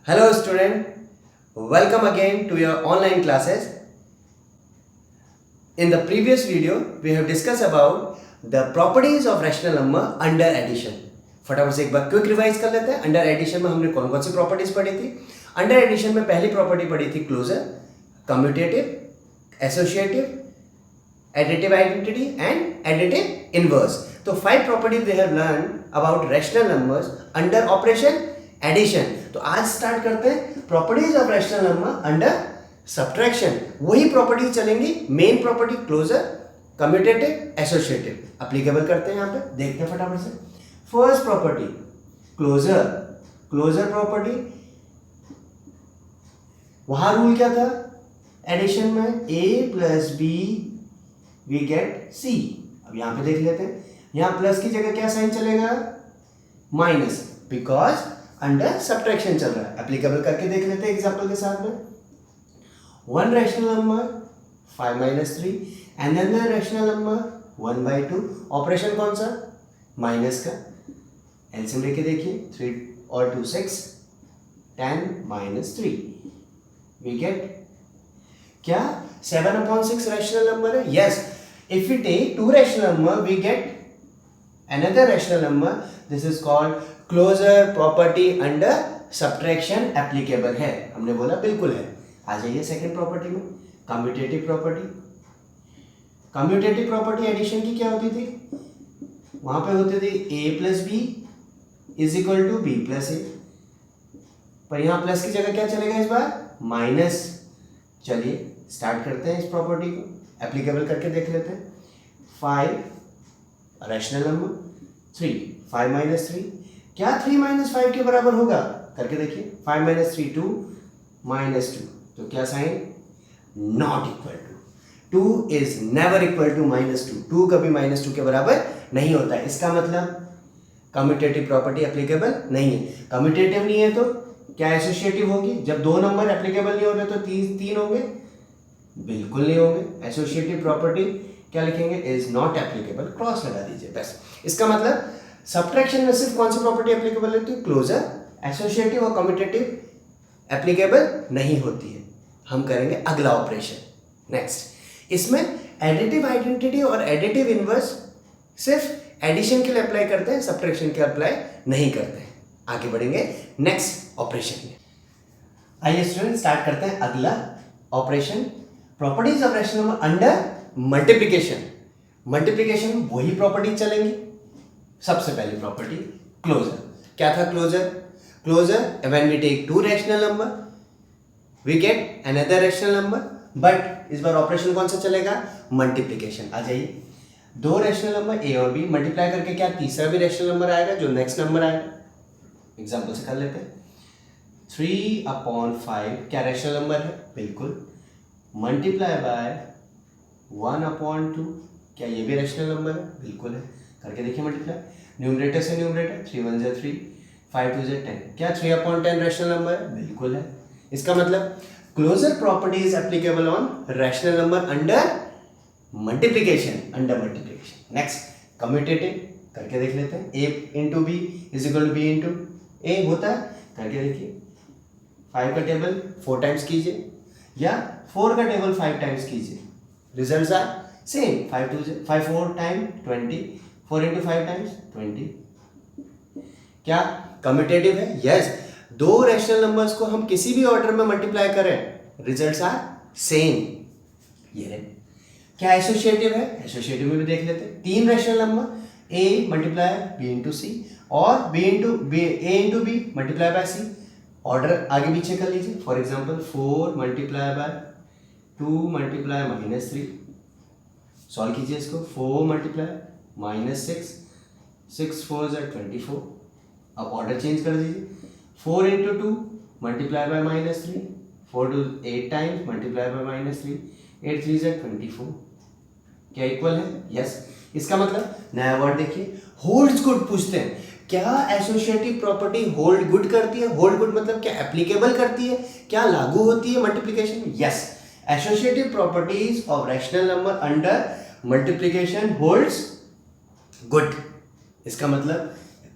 Hello student, welcome again to your online classes. In the previous video, we have discussed about the properties of rational number under addition. फटाफट से एक बार quick revise कर लेते हैं. Under addition में हमने कौन कौन सी प्रॉपर्टीज पढ़ी थी. अंडर एडिशन में पहली प्रॉपर्टी पढ़ी थी closure, commutative, associative, additive identity and additive inverse. तो 5 properties we have learn about rational numbers under operation addition. तो आज स्टार्ट करते हैं properties of rational number under subtraction. वही प्रॉपर्टीज चलेंगी. Main property closure, commutative, associative applicable करते हैं. यहाँ पे देखते हैं फटाफट से. First property closure. Closure property, वहां रूल क्या था एडिशन में? a plus B we get c. अब यहां पे देख लेते हैं. यहां प्लस की जगह क्या साइन चलेगा? माइनस, बिकॉज अंडर सब्ट्रैक्शन चल रहा है. एप्लीकेबल करके देख लेते हैं एग्जांपल के साथ में. One rational number 5 minus 3 and then the rational number 1/2. Operation कौन सा? माइनस का. एलसीएम लेके देखिए. 3 और 2 6, 10 माइनस 3 वी गेट क्या? 7/6 रैशनल नंबर है. Yes, if we take 2 rational number we get another rational number. This is called closure property under subtraction applicable है. हमने बोला बिल्कुल है. आ जाइए सेकंड प्रॉपर्टी में, commutative property. Commutative property addition की क्या होती थी? वहां पे होती थी a plus B is equal to B plus A. पर यहां प्लस की जगह क्या चलेगा इस बार? माइनस. चलिए स्टार्ट करते हैं इस प्रॉपर्टी को, एप्लीकेबल करके देख लेते हैं. 5 रैशनल नंबर, 3 5 माइनस 3 क्या 3 माइनस 5 के बराबर होगा? करके देखिए. 5 माइनस 3 2 माइनस 2. तो क्या sign? Not equal to. 2 is never equal to minus 2. 2 कभी माइनस 2 के बराबर नहीं होता है. इसका मतलब कम्यूटेटिव प्रॉपर्टी एप्लीकेबल नहीं है. कम्यूटेटिव नहीं है तो क्या एसोसिएटिव होगी? जब दो नंबर एप्लीकेबल नहीं हो रहे तो तीन होंगे? बिल्कुल नहीं होंगे. एसोसिएटिव प्रॉपर्टी क्या लिखेंगे? Is not applicable. क्रॉस लगा दीजिए बस. इसका मतलब सब्ट्रैक्शन में सिर्फ कौन सी प्रॉपर्टी एप्लीकेबल होती है? क्लोजर, एसोसिएटिव और कम्यूटेटिव एप्लीकेबल नहीं होती है. हम करेंगे अगला ऑपरेशन नेक्स्ट. इसमें एडिटिव आइडेंटिटी और एडिटिव इनवर्स सिर्फ एडिशन के लिए अप्लाई करते हैं, सब्ट्रैक्शन के अप्लाई नहीं करते हैं. आगे बढ़ेंगे नेक्स्ट ऑपरेशन में. आइए स्टूडेंट स्टार्ट करते हैं अगला operation. Properties of rational number under multiplication. Multiplication में वही प्रॉपर्टी चलेंगी. सबसे पहली प्रॉपर्टी क्लोजर. क्या था closure? Closure when we take 2 rational number we get another rational number. But इस बार ऑपरेशन कौन सा चलेगा? मल्टीप्लिकेशन. आ जाइए. 2 रैशनल नंबर a और b मल्टीप्लाई करके क्या तीसरा भी रैशनल नंबर आएगा जो नेक्स्ट नंबर आएगा. एग्जाम्पल से कर लेते हैं. 3/5 क्या रैशनल नंबर है? बिल्कुल. मल्टीप्लाई बाय 1/2 क्या ये भी रैशनल नंबर है? बिल्कुल है. करके देखिए मल्टीप्लाई. न्यूमरेटर से न्यूमरेटर 3 1 3 5 2 10 क्या 3/10 रैशनल नंबर है? बिल्कुल है. इसका मतलब closure property is applicable on rational number under multiplication. Under multiplication. Next commutative. करके देख लेते हैं. a into B is equal to B into A होता है. करके देखिए. 5 का टेबल 4 टाइम्स कीजिए या 4 का टेबल 5 टाइम्स कीजिए. Results are same. 5 4 time 20. 4 into 5 times 20. क्या कम्यूटेटिव है? यस. 2 रैशनल नंबर्स को हम किसी भी ऑर्डर में मल्टीप्लाई करें रिजल्ट्स आर सेम. ये है. क्या एसोसिएटिव है? एसोसिएटिव में भी देख लेते हैं. 3 rational number a multiply b into C और a into B multiply by C. Order आगे पीछे कर लीजिए. For example 4 multiply by 2 multiply minus 3. Solve कीजिए इसको. 4 मल्टीप्लाई माइनस 6 6 4 24. अब ऑर्डर चेंज कर दीजिए. 4 into 2 multiply by minus 3. 4 two 8 times multiply by minus 3. 8 3 24. क्या इक्वल है? यस. इसका मतलब नया वर्ड देखिए. होल्ड्स गुड पूछते हैं. क्या एसोसिएटिव प्रॉपर्टी होल्ड गुड करती है? होल्ड गुड मतलब क्या एप्लीकेबल करती है? क्या लागू होती है मल्टीप्लिकेशन में? Yes. Associative properties of rational number under multiplication holds good. इसका मतलब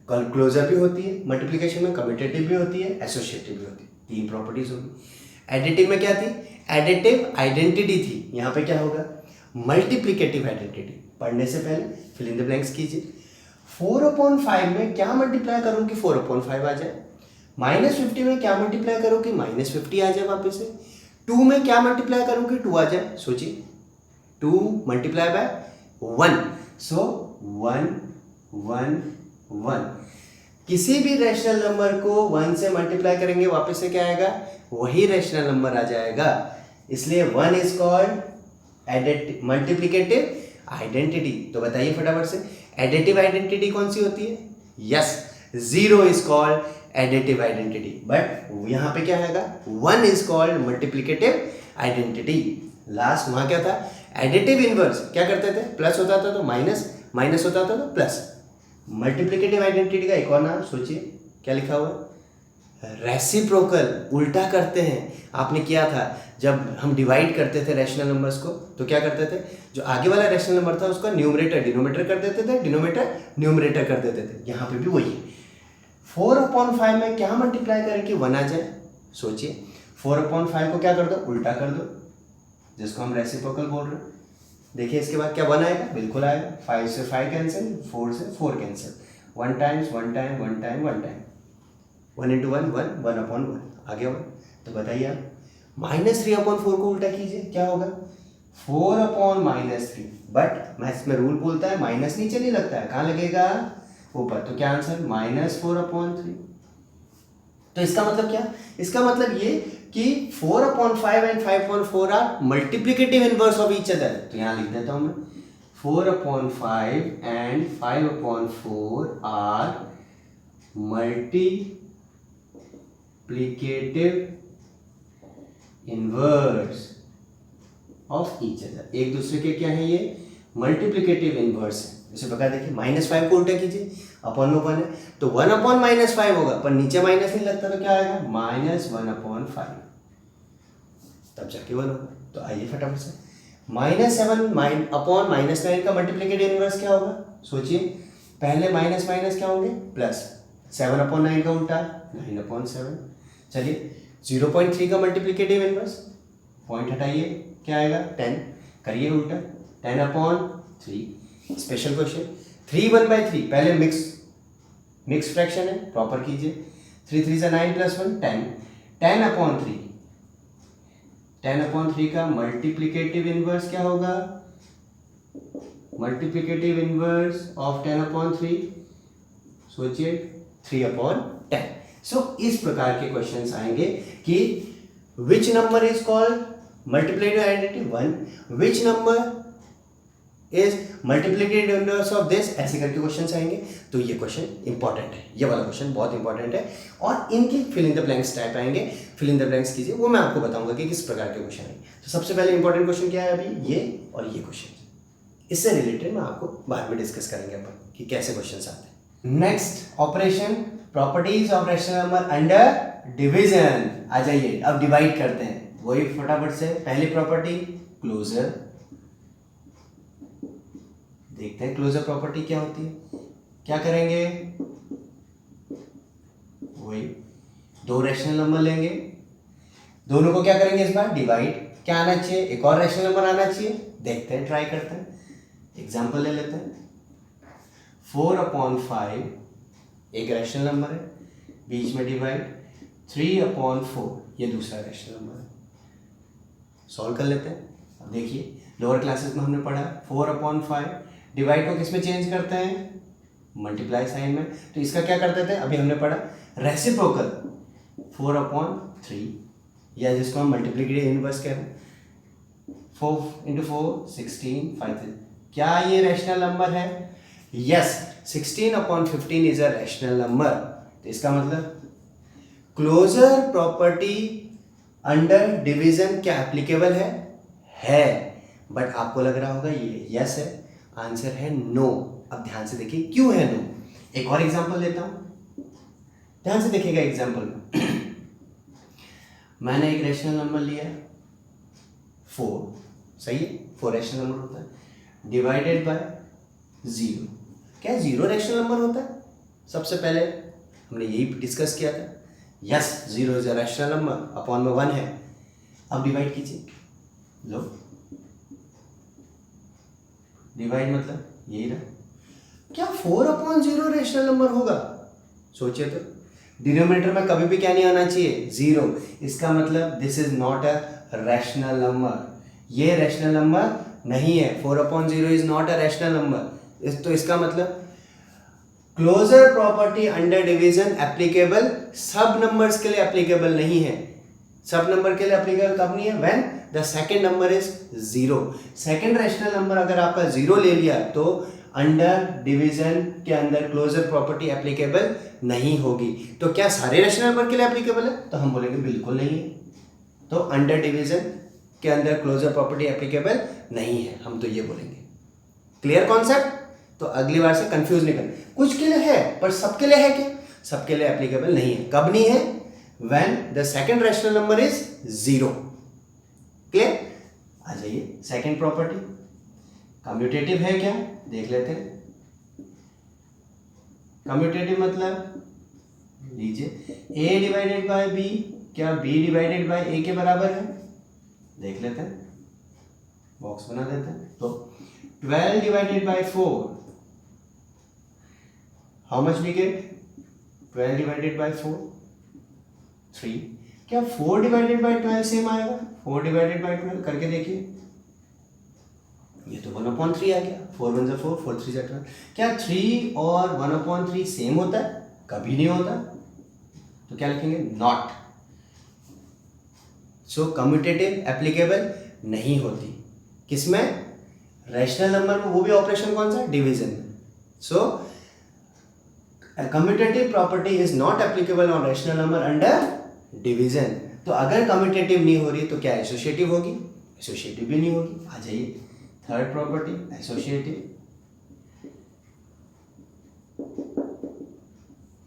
क्लोजर भी होती है मल्टीप्लिकेशन में, कम्यूटेटिव भी होती है, एसोसिएटिव भी होती है. तीन प्रॉपर्टीज होगी। एडिटिव में क्या थी? एडिटिव आइडेंटिटी थी। यहाँ पे क्या होगा? Multiplicative identity. पढ़ने से पहले फिल इन द ब्लैंक्स कीजिए। 4/5 में क्या मल्टीप्लाई करूँ कि 4/5 आ जाए? -50 में क्या मल्टीप्लाई करूँ कि -50 आ जाए वापस से? 2 में क्या मल्टीप्लाई करूँ कि 2 आ जाए? सोचिए, 2 मल्टीप्लाई बाय 1, सो 1 1 1। किसी भी रैशनल नंबर को 1 से मल्टीप्लाई करेंगे वापस से क्या आएगा? वही रैशनल नंबर आ जाएगा। इसलिए 1 इज कॉल्ड मल्टीप्लिकेटिव आइडेंटिटी। तो बताइए फटाफट से, एडिटिव आइडेंटिटी कौन सी होती है? Yes, 0 is called additive identity. But यहाँ पे क्या आएगा? 1 is called multiplicative identity. Last वहाँ क्या था? Additive inverse. क्या करते थे? प्लस होता था तो माइनस, माइनस होता था तो प्लस। मल्टीप्लिकेटिव आइडेंटिटी का एक और नाम सोचिए, क्या लिखा हुआ है? रेसिप्रोकल। उल्टा करते हैं। आपने किया था जब हम डिवाइड करते थे रैशनल नंबर्स को, तो क्या करते थे? जो आगे वाला रैशनल नंबर था उसका न्यूमरेटर डिनोमिनेटर कर देते थे, डिनोमिनेटर न्यूमरेटर कर देते थे। यहाँ पे भी वही है। 4/5 में क्या मल्टीप्लाई करें कि 1 आ जाए? सोचिए, 4/5 को क्या कर दो? उल्टा कर दो, जिसको हम रेसिप्रोकल बोल रहे हैं। देखिए इसके बाद क्या 1 आएगा? बिल्कुल आएगा। 5 से 5 कैंसिल, 4 से 4 cancel. 1 times 1 time 1 time 1 time, 1 into 1 1, 1/1 आ गया 1। तो बताइए आप, -3/4 को उल्टा कीजिए, क्या होगा? 4/-3। बट मैथ्स में रूल बोलता है माइनस नीचे नहीं लगता है, कहाँ लगेगा? ऊपर। तो क्या आंसर? -4/3। तो इसका मतलब क्या? इसका मतलब ये कि 4/5 and 5/4 are multiplicative inverse of each other. तो यहाँ लिख देता हूँ मैं, 4/5 and 5/4 are multiplicative inverse of each other. एक दूसरे के क्या है? ये मल्टीप्लिकेटिव इनवर्स है। इसी प्रकार देखिए, -5 को उल्टा कीजिए, अपॉन में 1 है तो 1/-5 होगा, पर नीचे माइनस नहीं लगता तो क्या आएगा? -1/5, तब जाके 1 होगा। तो आइए फटाफट से, -7/-9 का मल्टीप्लिकेटिव इनवर्स क्या होगा? सोचिए, पहले माइनस माइनस क्या होंगे? प्लस। 7/9 का उल्टा 9/7। चलिए, 0.3 का मल्टीप्लिकेटिव इनवर्स, पॉइंट हटाइए, क्या आएगा? 10। करिए उल्टा, 10/3। स्पेशल क्वेश्चन, 3 1/3, पहले मिक्स फ्रैक्शन है, प्रॉपर कीजिए। 3 3 से 9 + 1 10, 10/3। 10/3 का मल्टीप्लिकेटिव इनवर्स क्या होगा? मल्टीप्लिकेटिव इनवर्स ऑफ 10/3, सोचिए, 3/10। सो इस प्रकार के क्वेश्चंस आएंगे कि which number is called multiplicative identity 1, which number is multiplicative inverse of this, ऐसे करके क्वेश्चंस आएंगे। तो ये क्वेश्चन इंपॉर्टेंट है, ये वाला क्वेश्चन बहुत इंपॉर्टेंट है। और इनके fill in the blanks type आएंगे, फिल इन द ब्लैंक्स कीजिए, वो मैं आपको बताऊंगा कि किस प्रकार के क्वेश्चन आएंगे। तो सबसे पहले इंपॉर्टेंट क्वेश्चन क्या है? अभी ये और ये क्वेश्चन, इससे रिलेटेड मैं आपको बाद में डिस्कस करेंगे अपन कि कैसे क्वेश्चन आते हैं। Next operation, properties of rational number under division. आ जाइए, अब डिवाइड करते हैं। वही फटाफट से, पहली प्रॉपर्टी क्लोजर, देखते हैं क्लोजर प्रॉपर्टी क्या होती है। क्या करेंगे? वही दो रैशनल नंबर लेंगे, दोनों को क्या करेंगे इस बार? डिवाइड। क्या आना चाहिए? एक और रैशनल नंबर आना चाहिए। देखते हैं, ट्राई करते हैं। एग्जाम्पल ले लेते हैं। 4/5 एक रैशनल नंबर है, बीच में डिवाइड 3/4, ये दूसरा रैशनल नंबर है। सॉल्व कर लेते हैं। अब देखिए, लोअर क्लासेस में हमने पढ़ा 4/5 डिवाइड को किस में चेंज करते हैं? मल्टीप्लाई साइन में। तो इसका क्या करते थे? अभी हमने पढ़ा रेसिप्रोकल 4/3, या जिसको हम मल्टीप्लिकेटिव इनवर्स कह रहे हैं। 4 × 4 16, 5। क्या ये रैशनल नंबर है? Yes, 16/15 is a rational number. तो इसका मतलब क्लोजर प्रॉपर्टी अंडर डिवीजन क्या एप्लीकेबल है। बट आपको लग रहा होगा ये यस है, आंसर है नो। अब ध्यान से देखिए क्यों है नो। एक और एग्जांपल लेता हूं, ध्यान से देखिएगा एग्जांपल में। मैंने एक रैशनल नंबर लिया 4, सही है, 4 रैशनल नंबर होता है, डिवाइडेड बाय 0। क्या 0 रैशनल नंबर होता है? सबसे पहले हमने यही डिस्कस किया था yes, 0 is a rational number, upon में 1 है। अब डिवाइड कीजिए, लो डिवाइड मतलब यही रहा। क्या 4/0 रैशनल नंबर होगा? सोचिए तो, डिनोमिनेटर में कभी भी क्या नहीं आना चाहिए, 0। इसका मतलब this is not a rational number, ये रैशनल नंबर नहीं है। 4/0 is not a rational number. तो इसका मतलब closure property under division applicable सब नंबर्स के लिए एप्लीकेबल नहीं है। सब नंबर के लिए एप्लीकेबल कब नहीं है? When the second number is 0। Second rational number अगर आपका 0 ले लिया तो अंडर डिवीजन के अंदर क्लोजर प्रॉपर्टी एप्लीकेबल नहीं होगी। तो क्या सारे रैशनल नंबर के लिए एप्लीकेबल है? तो हम बोलेंगे बिल्कुल नहीं है। तो अंडर डिवीजन के अंदर क्लोजर प्रॉपर्टी एप्लीकेबल नहीं है, हम तो ये बोलेंगे। Clear concept? तो अगली बार से कंफ्यूज नहीं करना, कुछ के लिए है पर सबके लिए है क्या? सबके लिए एप्लीकेबल नहीं है। कब नहीं है? When the second rational number is 0। Clear? आ जाइए सेकंड प्रॉपर्टी, कम्यूटेटिव है क्या, देख लेते हैं। कम्यूटेटिव मतलब लीजिए a डिवाइडेड बाय b, क्या b डिवाइडेड बाय a के बराबर है? देख लेते हैं, बॉक्स बना देते हैं। तो 12 divided by 4, how much we get? 12 divided by 4, 3। क्या 4 डिवाइडेड बाय 12 सेम आएगा? 4 डिवाइडेड बाय 12 करके देखिए, ये तो 1/3 आ गया। 4 1 4, 4 3 12। क्या 3 और 1/3 सेम होता है? कभी नहीं होता। तो क्या लिखेंगे? नॉट। सो कम्यूटेटिव एप्लीकेबल नहीं होती। किसमें? रैशनल नंबर में। वो भी ऑपरेशन कौन सा? डिवीजन में। So commutative property is not applicable on rational number under division. तो अगर कम्यूटेटिव नहीं हो रही तो क्या एसोसिएटिव होगी? एसोसिएटिव भी नहीं होगी। आ जाइए थर्ड प्रॉपर्टी, एसोसिएटिव।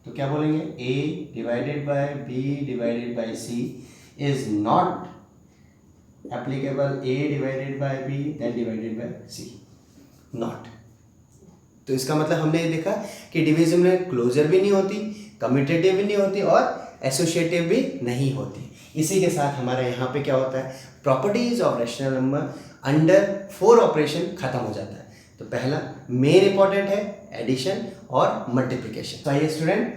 तो क्या बोलेंगे? a divided by b divided by c is not applicable a divided by b then divided by c, not. तो इसका मतलब हमने ये देखा कि डिवीजन में क्लोजर भी नहीं होती, कम्यूटेटिव भी नहीं होती और एसोसिएटिव भी नहीं होती। इसी के साथ हमारा यहाँ पे क्या होता है? Properties of rational number under 4 operation खत्म हो जाता है। तो पहला मेन इंपॉर्टेंट है एडिशन और मल्टीप्लिकेशन। तो आइए student,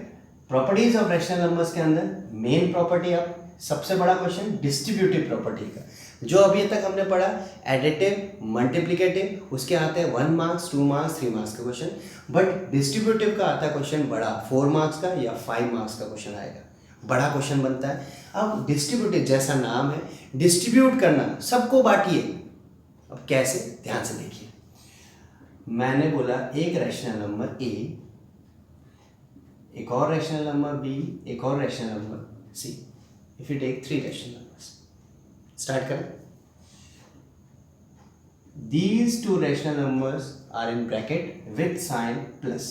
properties of rational numbers के अंदर मेन प्रॉपर्टी, अब सबसे बड़ा क्वेश्चन डिस्ट्रीब्यूटिव प्रॉपर्टी का, जो अभी तक हमने पढ़ा एडिटिव, मल्टीप्लिकेटिव, उसके आते हैं 1 मार्क्स, 2 मार्क्स, 3 मार्क्स का क्वेश्चन। बट डिस्ट्रीब्यूटिव का आता है क्वेश्चन बड़ा, 4 मार्क्स का या 5 मार्क्स का क्वेश्चन आएगा, बड़ा क्वेश्चन बनता है। अब डिस्ट्रीब्यूटिव जैसा नाम है, डिस्ट्रीब्यूट करना, सबको बांटिए। अब कैसे? ध्यान से देखिए। मैंने बोला एक रैशनल नंबर a, एक और रैशनल नंबर b, एक और rational number c। If you take 3 rational numbers, start करें। These 2 rational numbers are in bracket with sign plus।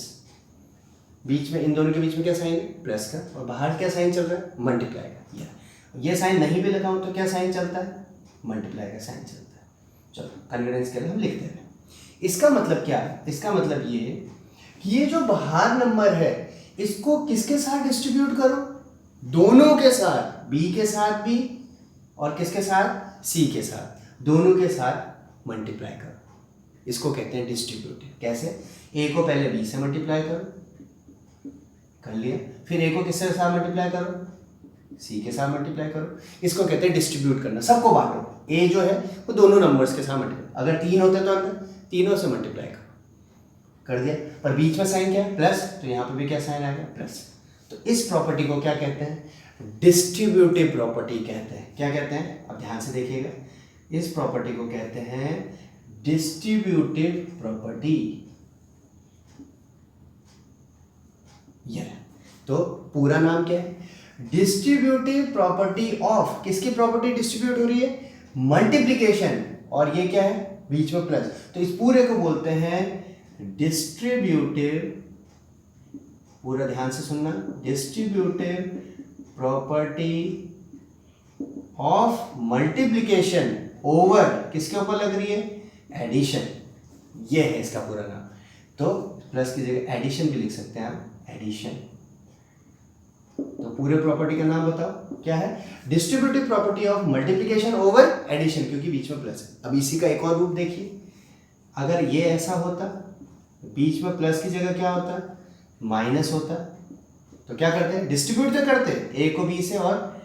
बीच में, इन दोनों के बीच में क्या साइन है? प्लस का। और बाहर क्या साइन चल रहा है? मल्टीप्लाई का। ये साइन नहीं भी लगाऊं तो क्या साइन चलता है? मल्टीप्लाई का साइन चलता है। चलो कन्वीनियंस के लिए हम लिखते हैं। इसका मतलब क्या है? इसका मतलब ये कि ये जो बाहर नंबर है इसको किसके साथ डिस्ट्रीब्यूट करो? दोनों के साथ, b के साथ भी और किसके साथ? c के साथ, दोनों के साथ मल्टीप्लाई करो। इसको कहते हैं डिस्ट्रीब्यूटिव। कैसे? a को पहले b से मल्टीप्लाई करो, कर लिया, फिर a को किसके साथ मल्टीप्लाई करो? c के साथ मल्टीप्लाई करो। इसको कहते हैं डिस्ट्रीब्यूट करना, सबको बांटो। a जो है वो दोनों नंबर्स के साथ मल्टीप्लाई, अगर 3 होते तो अंदर तीनों से मल्टीप्लाई करो, कर दिया। पर बीच में साइन क्या है? प्लस, तो यहाँ पे भी क्या साइन आएगा? प्लस। तो इस प्रॉपर्टी को क्या कहते हैं? डिस्ट्रीब्यूटिव प्रॉपर्टी कहते हैं। क्या कहते हैं? अब ध्यान से देखिएगा, इस प्रॉपर्टी को कहते हैं डिस्ट्रीब्यूटिव प्रॉपर्टी। ये तो पूरा नाम क्या है? डिस्ट्रीब्यूटिव प्रॉपर्टी ऑफ, किसकी प्रॉपर्टी डिस्ट्रीब्यूट हो रही है? मल्टीप्लिकेशन। और ये क्या है? बीच में प्लस, तो इस पूरे को बोलते हैं डिस्ट्रीब्यूटिव, पूरा ध्यान से सुनना, distributive property of multiplication over, किसके ऊपर लग रही है? एडिशन। ये है इसका पूरा नाम। तो प्लस की जगह एडिशन भी लिख सकते हैं आप, एडिशन। तो पूरे प्रॉपर्टी का नाम बताओ क्या है? Distributive property of multiplication over addition, क्योंकि बीच में प्लस है। अब इसी का एक और रूप देखिए, अगर ये ऐसा होता, बीच में प्लस की जगह क्या होता? माइनस होता। तो क्या करते हैं? डिस्ट्रीब्यूट तो करते हैं, ए को बी से और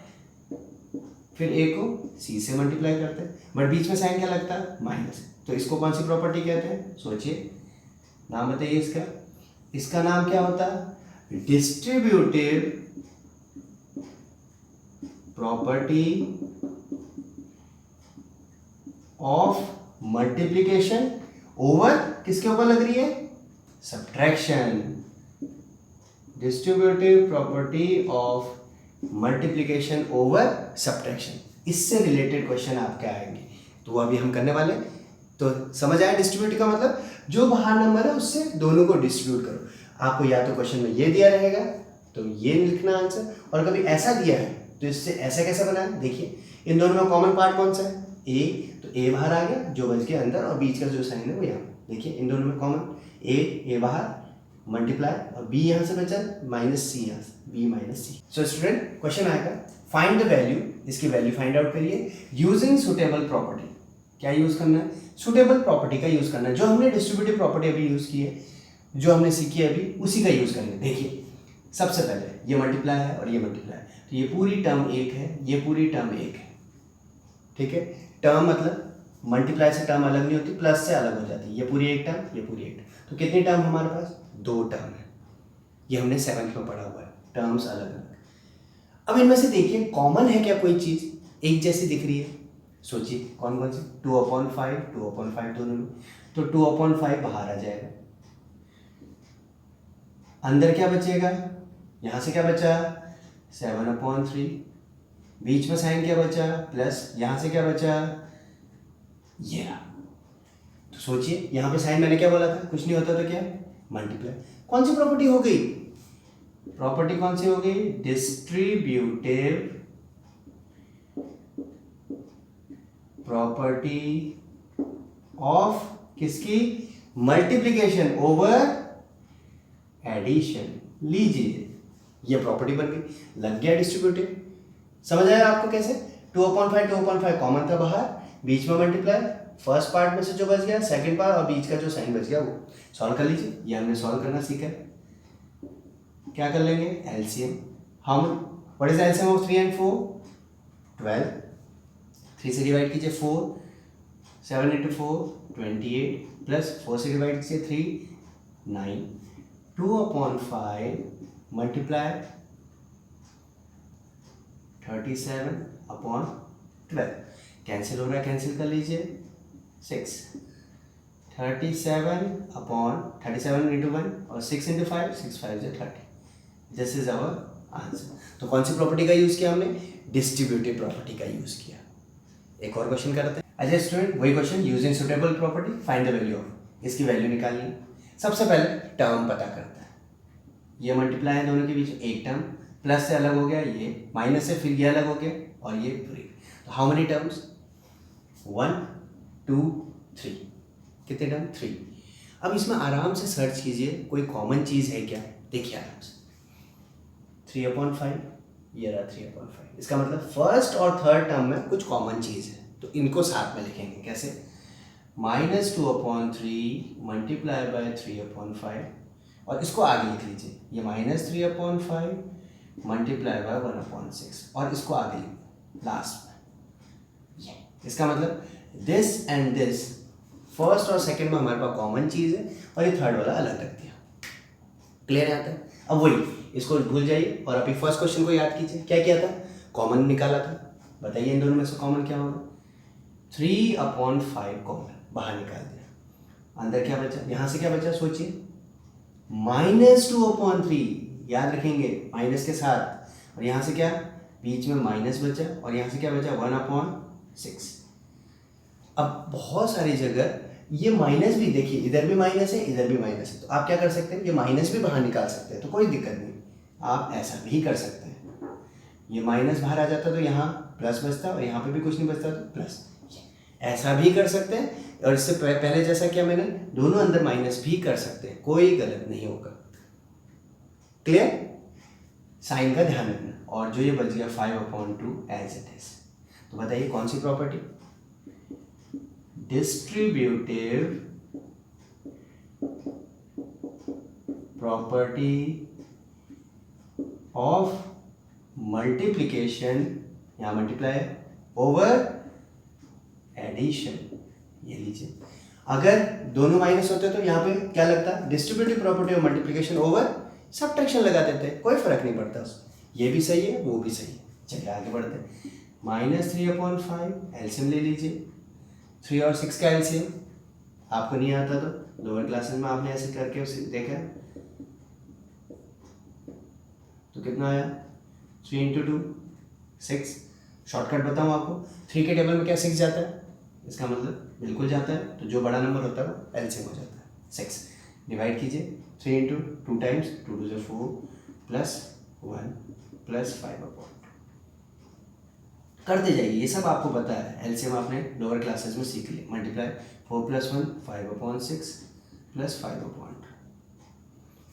फिर ए को सी से मल्टीप्लाई करते हैं, बट बीच में साइन क्या लगता है? माइनस। तो इसको कौन सी प्रॉपर्टी कहते हैं? सोचिए, नाम बताइए इसका। इसका नाम क्या होता है? Distributive property of multiplication over, किसके ऊपर लग रही है? Subtraction. Distributive property of multiplication over subtraction, इससे रिलेटेड क्वेश्चन आपके आएंगे, तो वो अभी हम करने वाले। तो समझ आया डिस्ट्रीब्यूट का मतलब? जो बाहर नंबर है उससे दोनों को डिस्ट्रीब्यूट करो। आपको या तो क्वेश्चन में ये दिया रहेगा तो ये लिखना आंसर, और कभी ऐसा दिया है तो इससे ऐसा कैसे बनाए? देखिए, इन दोनों में कॉमन पार्ट कौन सा है? ए, तो ए बाहर आ गया, जो बच गया अंदर, और बीच का जो साइन है वो यहाँ। देखिए इन दोनों में कॉमन, ए बाहर, मल्टीप्लाई, और बी यहाँ से बचा माइनस सी, यहाँ से बी माइनस सी। सो स्टूडेंट, क्वेश्चन आएगा फाइंड द वैल्यू, इसकी वैल्यू फाइंड आउट करिए यूजिंग सुटेबल प्रॉपर्टी। क्या यूज करना है? सुटेबल प्रॉपर्टी का यूज करना है। जो हमने डिस्ट्रीब्यूटिव प्रॉपर्टी अभी यूज की है, जो हमने सीखी है अभी, उसी का यूज करेंगे। देखिए, सबसे पहले ये मल्टीप्लाई है और ये मल्टीप्लाई है, तो ये पूरी टर्म एक है, ये पूरी टर्म एक है, ठीक है। टर्म मतलब मल्टीप्लाई से टर्म अलग नहीं होती, प्लस से अलग हो जाती है। ये पूरी एक टर्म, ये पूरी एक टर्म, तो कितनी टर्म हमारे पास? 2 टर्म है। ये हमने 7th में पढ़ा हुआ है, टर्म्स अलग अलग। अब इनमें से देखिए कॉमन है क्या? कोई चीज़ एक जैसी दिख रही है? सोचिए कौन कौन सी? 2/5, 2/5 दोनों में, तो 2/5 बाहर आ जाएगा। अंदर क्या बचेगा? यहाँ से क्या बचा? 7/3। बीच में साइन क्या बचा? प्लस। यहाँ से क्या बचा? ये। तो सोचिए, यहाँ पे साइन मैंने क्या बोला था? कुछ नहीं होता तो क्या? मल्टीप्लाई। कौन सी प्रॉपर्टी हो गई? प्रॉपर्टी कौन सी हो गई? डिस्ट्रीब्यूटिव प्रॉपर्टी ऑफ किसकी? Multiplication over addition. लीजिए, ये प्रॉपर्टी बन गई, लग गया डिस्ट्रीब्यूटिव। समझ आया आपको कैसे? 2/5 कॉमन था बाहर, बीच में मल्टीप्लाई, फर्स्ट पार्ट में से जो बच गया, सेकंड पार्ट, और बीच का जो साइन बच गया वो सॉल्व कर लीजिए। ये हमने सॉल्व करना सीखा है। क्या कर लेंगे? एलसीएम। हम what is LCM of 3 and 4? 12। 3 से डिवाइड कीजिए 4, 7 into 4 28, प्लस 4 से डिवाइड कीजिए 3 9, 2/5 मल्टीप्लाई 37/12। कैंसिल हो रहा है, कैंसिल कर लीजिए 6। 37 into 1 और 6 into 5, 6 5 is 30। This is our answer. तो कौन सी प्रॉपर्टी का यूज किया हमने? डिस्ट्रीब्यूटिव प्रॉपर्टी का यूज किया। एक और क्वेश्चन करते हैं। अच्छा स्टूडेंट, वही question, using suitable property find the value of. इसकी वैल्यू निकालनी है। सबसे पहले टर्म पता करते हैं। ये मल्टीप्लाई है दोनों के बीच, एक टर्म, प्लस से अलग हो गया, ये माइनस से फिर ये अलग हो गया, और ये पूरी। तो हाउ मेनी टर्म्स? 1 2 3। कितने टर्म? 3। अब इसमें आराम से सर्च कीजिए, कोई कॉमन चीज़ है क्या? देखिए आराम से, 3/5, ये रहा 3/5। इसका मतलब फर्स्ट और थर्ड टर्म में कुछ कॉमन चीज़ है, तो इनको साथ में लिखेंगे। कैसे? -2/3 मल्टीप्लाई बाय 3/5, और इसको आगे लिख लीजिए, ये -3/5 मल्टीप्लाई बाय 1/6, और इसको आगे लिख लास्ट में। ये इसका मतलब दिस एंड दिस, फर्स्ट और सेकंड में हमारे पास कॉमन चीज़ है, और ये थर्ड वाला अलग रख दिया। क्लियर आता है? अब वही, इसको भूल जाइए और अभी फर्स्ट क्वेश्चन को याद कीजिए। क्या किया था? कॉमन निकाला था। बताइए इन दोनों में से कॉमन क्या होगा? 3/5 कॉमन बाहर निकाल दिया। अंदर क्या बचा? यहाँ से क्या बचा? सोचिए, -2/3, याद रखेंगे माइनस के साथ, और यहाँ से क्या? बीच में माइनस बचा, और यहाँ से क्या बचा? 1/6। अब बहुत सारी जगह ये माइनस भी, देखिए इधर भी माइनस है, इधर भी माइनस है, तो आप क्या कर सकते हैं? ये माइनस भी बाहर निकाल सकते हैं, तो कोई दिक्कत नहीं, आप ऐसा भी कर सकते हैं। ये माइनस बाहर आ जाता तो यहाँ प्लस बचता, और यहाँ पे भी कुछ नहीं बचता तो प्लस। ऐसा भी कर सकते हैं, और इससे पहले जैसा किया मैंने, दोनों अंदर माइनस भी कर सकते हैं, कोई गलत नहीं होगा। क्लियर? साइन का ध्यान रखना, और जो ये बच गया 5/2 एज इट इज। तो बताइए कौन सी property, distributive property of multiplication, यहां मल्टीप्लाई ओवर एडिशन। ये लीजिए, अगर दोनों माइनस होते तो यहाँ पे क्या लगता, distributive property of multiplication over subtraction लगा देते, कोई फर्क नहीं पड़ता उसमें। ये भी सही है, वो भी सही है। चलिए आगे बढ़ते हैं। -3/5 एलसीएम ले लीजिए। 3 और 6 का एलसीएम आपको नहीं आता तो लोअर क्लासेस में आपने ऐसे करके उसे देखा है, तो कितना आया 3 × 2 6। शॉर्टकट बताऊं आपको, 3 के टेबल में क्या 6 जाता है, इसका मतलब बिल्कुल जाता है, तो जो बड़ा नंबर होता है वो एलसीएम हो जाता है 6। डिवाइड कीजिए, 3 × 2 टाइम्स 2 × 2 = 4 +1 +5/2 करते जाइए। ये सब आपको पता है, एलसीएम आपने लोअर क्लासेस में सीख लिया। मल्टीप्लाई 4 + 1 5/6 +5/2।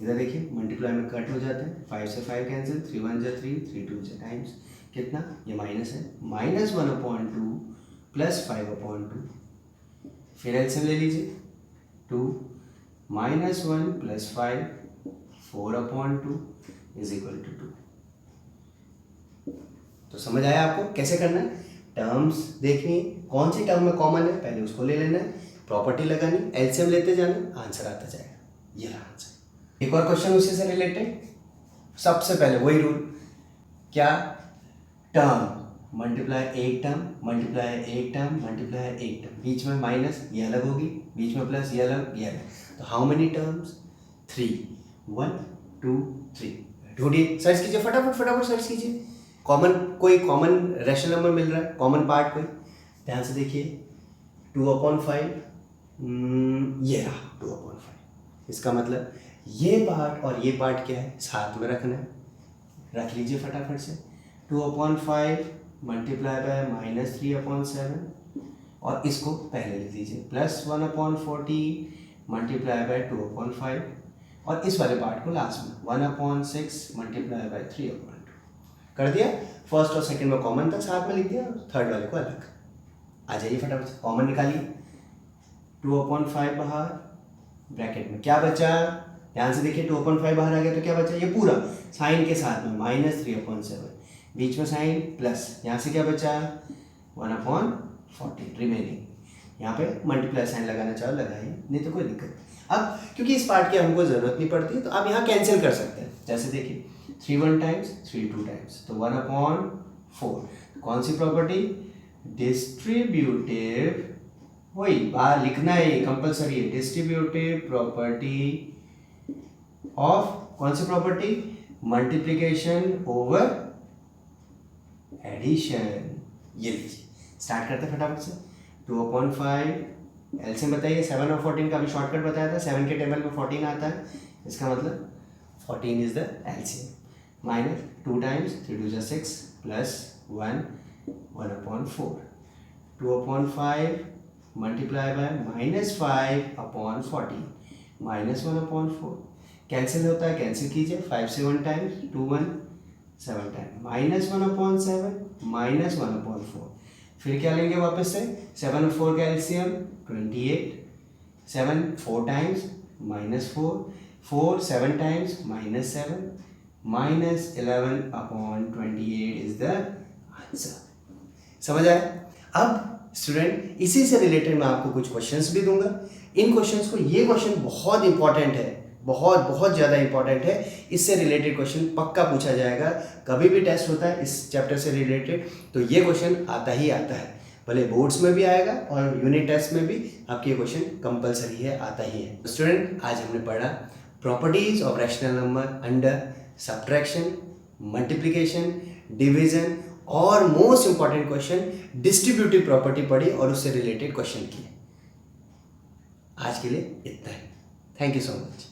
इधर देखिए मल्टीप्लाई में कट हो जाते हैं, 5 से 5 कैंसिल, 3 × 1 = 3, 3 × 2 = टाइम्स कितना, ये माइनस है, -1/2 +5/2। फिर एलसीएम ले लीजिए, 2 -1 + 5 4/2 = 2। तो समझ आया आपको कैसे करना है, टर्म्स देखनी है, कौन सी टर्म में कॉमन है पहले उसको ले लेना है, प्रॉपर्टी लगानी, एलसीएम लेते जाना, आंसर आता जाएगा। ये रहा आंसर। एक और क्वेश्चन उसी से रिलेटेड, सबसे पहले वही रूल, क्या टर्म मल्टीप्लाई एक टर्म मल्टीप्लाई एक टर्म मल्टीप्लाई एक टर्म, बीच में माइनस ये अलग होगी, बीच में प्लस ये अलग ये अलग, तो हाउ मेनी टर्म्स, 3, 1 2 3। ढूंढिए, सर्च कीजिए, फटाफट सर्च कीजिए, कॉमन कोई कॉमन रैशनल नंबर मिल रहा है, कॉमन पार्ट कोई, ध्यान से देखिए, 2/5 ये रहा 2/5। इसका मतलब ये पार्ट और ये पार्ट क्या है, साथ में रखना है, रख लीजिए फटाफट से। 2/5 मल्टीप्लाई बाय -3/7, और इसको पहले लिख लीजिए, +1/40 मल्टीप्लाई बाय 2/5, और इस वाले पार्ट को लास्ट में 1/6 मल्टीप्लाई बाय 3/2 कर दिया। फर्स्ट और सेकंड में कॉमन था, साथ में लिख दिया, थर्ड वाले को अलग। आ जाइए फटाफट से कॉमन निकालिए, 2/5 बाहर, ब्रैकेट में क्या बचा, ध्यान से देखिए, 2/5 बाहर आ गया तो क्या बचा, ये पूरा साइन के साथ में -3/7, बीच में साइन प्लस, यहाँ से क्या बचा 1/14 रिमेनिंग। यहाँ पे मल्टीप्लाई साइन लगाना चाहो लगाइए, नहीं तो कोई दिक्कत नहीं। अब क्योंकि इस पार्ट की हमको ज़रूरत नहीं पड़ती, तो आप यहाँ कैंसिल कर सकते हैं। जैसे देखिए, 3 1 टाइम्स 3 2 टाइम्स, तो 1/4। कौन सी प्रॉपर्टी, डिस्ट्रीब्यूटिव, वही बाहर लिखना है, ये कंपल्सरी है, डिस्ट्रीब्यूटिव प्रॉपर्टी ऑफ, कौन सी प्रॉपर्टी, मल्टीप्लिकेशन ओवर एडिशन। ये लीजिए, स्टार्ट करते हैं फटाफट से। 2/5 एलसीएम बताइए, 7 और 14 का भी शॉर्टकट बताया था, 7 के टेबल में 14 आता है, इसका मतलब 14 is the LCM. Minus 2 times 3 2 = 6 +1 1/4। 2/5 multiply by -5/14 -1/4, cancel होता है, कैंसिल कीजिए, 5 से 1 टाइम्स 2 1 7 टाइम, -1/7 -1/4। फिर क्या लेंगे वापस से, 7 और 4 का LCM 28, 7 4 times -4, 4 7 times -7, -11/28 is the answer. समझ आया? अब स्टूडेंट इसी से रिलेटेड मैं आपको कुछ क्वेश्चंस भी दूंगा। इन क्वेश्चंस को, ये क्वेश्चन बहुत इंपॉर्टेंट है, बहुत ज़्यादा इंपॉर्टेंट है, इससे रिलेटेड क्वेश्चन पक्का पूछा जाएगा। कभी भी टेस्ट होता है इस चैप्टर से रिलेटेड तो ये क्वेश्चन आता ही आता है, भले बोर्ड्स में भी आएगा और यूनिट टेस्ट में भी आपके ये क्वेश्चन कंपलसरी है, आता ही है। स्टूडेंट आज हमने पढ़ा properties of rational number under subtraction, multiplication, division और most important question distributive property पढ़ी और उससे रिलेटेड क्वेश्चन किए। आज के लिए इतना ही। Thank you so much.